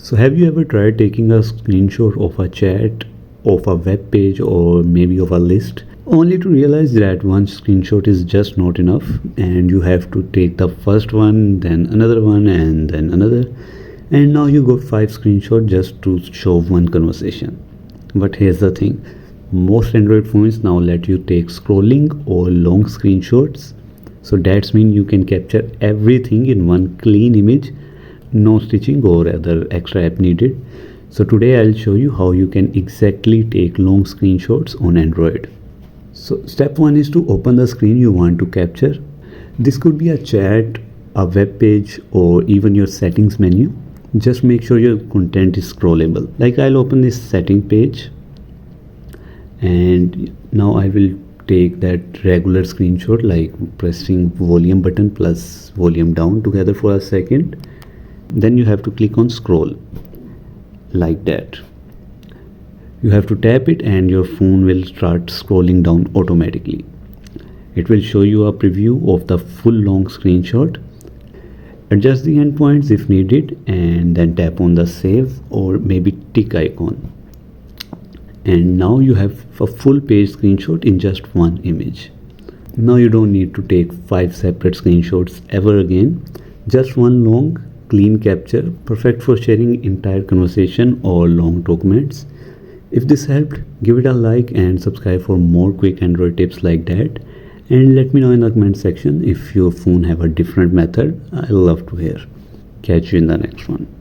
So have you ever tried taking a screenshot of a chat, of a web page, or maybe of a list, only to realize that one screenshot is just not enough and you have to take the first one, then another one, and then another, and now you got 5 screenshots just to show one conversation. But here's the thing, most Android phones now let you take scrolling or long screenshots. So that's mean you can capture everything in one clean image, no stitching or other extra app needed. So today I'll show you how you can exactly take long screenshots on Android. So step 1 is to open the screen you want to capture. This could be a chat, a web page, or even your settings menu. Just make sure your content is scrollable. Like I'll open this setting page, and now I will take that regular screenshot, like pressing volume button plus volume down together for a second. Then you have to click on scroll, like that. You have to tap it and your phone will start scrolling down automatically. It will show you a preview of the full long screenshot. Adjust the endpoints if needed and then tap on the save or maybe tick icon. And now you have a full page screenshot in just one image. Now you don't need to take 5 separate screenshots ever again. Just one long clean capture, perfect for sharing entire conversation or long documents. If this helped, give it a like and subscribe for more quick Android tips like that. And let me know in the comment section if your phone have a different method. I love to hear. Catch you in the next one.